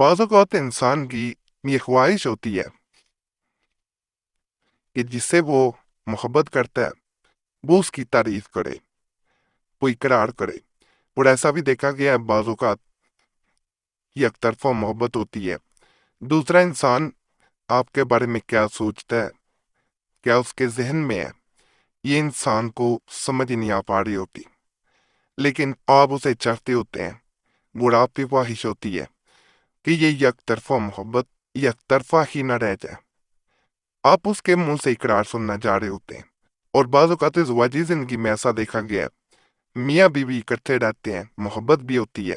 بعض اوقات انسان کی یہ خواہش ہوتی ہے کہ جس سے وہ محبت کرتا ہے وہ اس کی تعریف کرے، وہ اقرار کرے۔ اور ایسا بھی دیکھا گیا ہے بعض اوقات یک طرفہ محبت ہوتی ہے، دوسرا انسان آپ کے بارے میں کیا سوچتا ہے، کیا اس کے ذہن میں ہے، یہ انسان کو سمجھ ہی نہیں آ پا رہی ہوتی، لیکن آپ اسے چاہتے ہوتے ہیں۔ اور آپ کی خواہش ہوتی ہے کہ یہ یک طرفہ محبت یک طرفہ ہی نہ رہ جائے، آپ اس کے منہ سے اقرار سننا چاہ رہے ہوتے ہیں۔ اور بعض اوقات زواجی زندگی میں ایسا دیکھا گیا ہے، میاں بیوی اکٹھے رہتے ہیں، محبت بھی ہوتی ہے،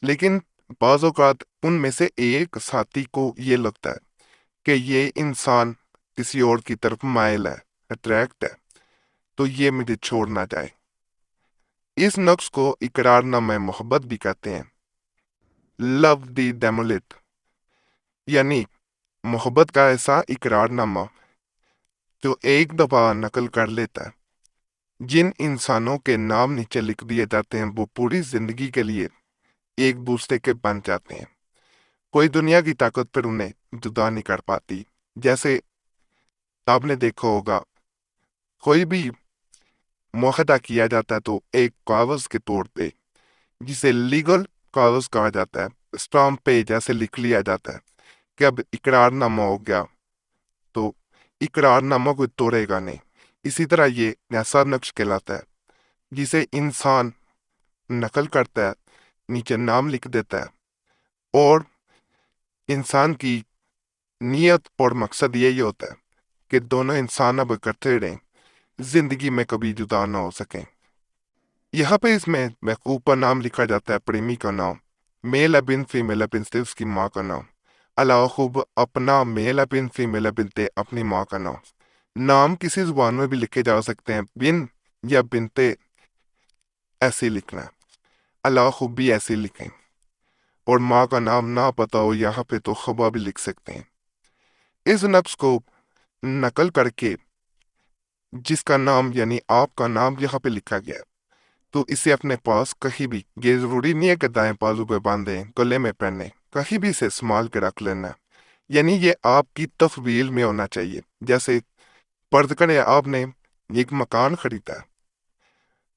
لیکن بعض اوقات ان میں سے ایک ساتھی کو یہ لگتا ہے کہ یہ انسان کسی اور کی طرف مائل ہے، اٹریکٹ ہے، تو یہ مجھے چھوڑ نہ جائے۔ اس نقص کو اقرار نامہ محبت بھی کہتے ہیں، لو دی ڈیمولیٹ، یعنی محبت کا ایسا اقرار نامہ جو ایک دفعہ نقل کر لیتا ہے۔ جن انسانوں کے نام نیچے لکھ دیے جاتے ہیں وہ پوری زندگی کے لیے ایک دوسرے کے بن جاتے ہیں، کوئی دنیا کی طاقت پر انہیں جدا نہیں کر پاتی۔ جیسے آپ نے دیکھا ہوگا کوئی بھی معاہدہ کیا جاتا ہے تو ایک کاغذ کے طور پہ، جسے لیگل کاغذ کہا جاتا ہے، اسٹامپ پہ جیسے لکھ لیا جاتا ہے کہ اب اقرار نامہ ہو گیا، تو اقرار نامہ کوئی توڑے گا نہیں۔ اسی طرح یہ ایسا نقش کہلاتا ہے جسے انسان نقل کرتا ہے، نیچے نام لکھ دیتا ہے، اور انسان کی نیت اور مقصد یہی ہوتا ہے کہ دونوں انسان اب اکٹھے رہیں، زندگی میں کبھی جدا نہ ہو سکیں۔ یہاں پہ اس میں محبوب پر نام لکھا جاتا ہے، پریمی کا نام، میل ابن فیمیل ابن سے اس کی ماں کا نام، علاوہ خوب اپنا میل ابن فیمیل ابن تے اپنی ماں کا نام۔ نام کسی زبان میں بھی لکھے جا سکتے ہیں، بن یا بنتے ایسے لکھنا ہے، علاوہ خوب بھی ایسے لکھیں، اور ماں کا نام نہ پتا ہو یہاں پہ تو خبا بھی لکھ سکتے ہیں۔ اس نقص کو نقل کر کے جس کا نام یعنی آپ کا نام یہاں پہ لکھا گیا ہے، تو اسے اپنے پاس کہیں بھی، یہ ضروری نہیں ہے کہ دائیں بازو پہ باندھیں، گلے میں پہنیں، کہیں بھی اسے سنبھال کے رکھ لینا ہے۔ یعنی یہ آپ کی تفویل میں ہونا چاہیے۔ جیسے فرض کریں آپ نے ایک مکان خریدا ہے،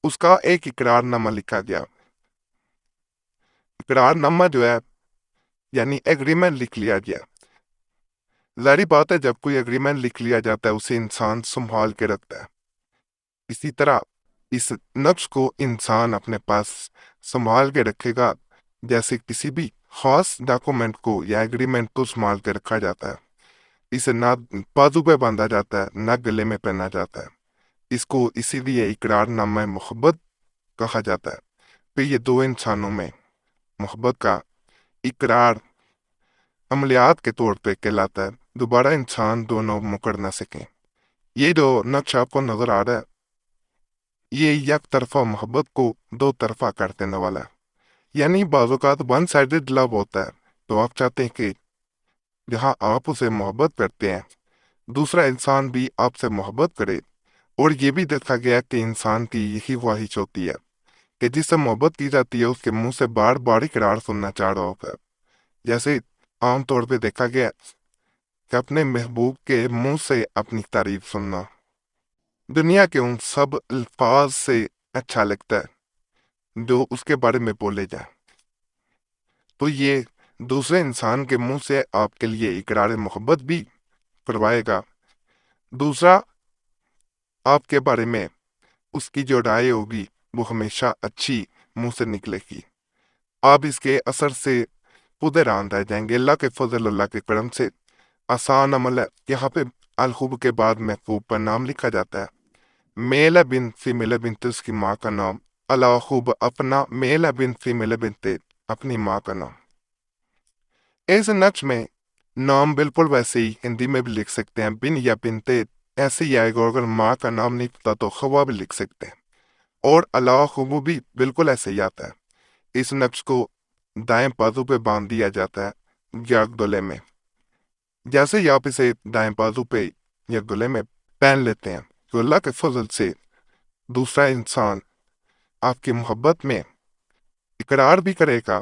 اس کا ایک اقرار نامہ لکھا گیا۔ اقرار نامہ جو ہے یعنی ایگریمنٹ لکھ لیا گیا۔ ظاہری بات ہے جب کوئی ایگریمنٹ لکھ لیا جاتا ہے اسے انسان سنبھال کے رکھتا ہے، اسی طرح اس نقش کو انسان اپنے پاس سنبھال کے رکھے گا، جیسے کسی بھی خاص ڈاکومنٹ کو یا ایگریمنٹ کو سنبھال کے رکھا جاتا ہے۔ اسے نہ بازو پہ باندھا جاتا ہے، نہ گلے میں پہنا جاتا ہے۔ اس کو اسی لیے اقرار نامہ محبت کہا جاتا ہے کہ یہ دو انسانوں میں محبت کا اقرار عملیات کے طور پہ کہلاتا ہے، دوبارہ انسان دونوں مکر نہ سکیں۔ یہ جو نقش آپ کو نظر آ رہا ہے، یہ یک طرفہ محبت کو دو طرفہ کر دینے والا ہے۔ یعنی بعض اوقات ون سائیڈڈ لو ہوتا ہے، تو آپ چاہتے ہیں کہ جہاں آپ اسے محبت کرتے ہیں دوسرا انسان بھی آپ سے محبت کرے۔ اور یہ بھی دیکھا گیا کہ انسان کی یہی خواہش ہوتی ہے کہ جس سے محبت کی جاتی ہے اس کے منہ سے بار بار اقرار سننا چاہ رہا ہوتا ہے۔ جیسے عام طور پہ دیکھا گیا کہ اپنے محبوب کے منہ سے اپنی تعریف سننا دنیا کے ان سب الفاظ سے اچھا لگتا ہے جو اس کے بارے میں بولے جائیں، تو یہ دوسرے انسان کے منہ سے آپ کے لیے اقرار محبت بھی کروائے گا۔ دوسرا آپ کے بارے میں اس کی جو رائے ہوگی وہ ہمیشہ اچھی منہ سے نکلے گی۔ آپ اس کے اثر سے خود حیران رہ جائیں گے۔ اللہ کے فضل، اللہ کے کرم سے آسان عمل ہے۔ یہاں پہ الخوب کے بعد محبوب پر نام لکھا جاتا ہے، میل بن فیمیل بن تے اس کی ماں کا نام، علاوہ خوب اپنا میل بن فیمیل بن تے اپنی ماں کا نام۔ اس نقش میں نام بالکل ویسے ہی ہندی میں بھی لکھ سکتے ہیں، بن یا بنتے ایسے ہی آئے گا۔ اگر ماں کا نام نہیں پتا تو خوا بھی لکھ سکتے ہیں، اور علاوہ خوب بھی بالکل ایسے ہی آتا ہے۔ اس نقش کو دائیں بازو پہ باندھ دیا جاتا ہے یا گلے میں، جیسے ہی آپ اسے دائیں بازو پہ یا گلے میں پہن لیتے ہیں تو اللہ کے فضل سے دوسرا انسان آپ کی محبت میں اقرار بھی کرے گا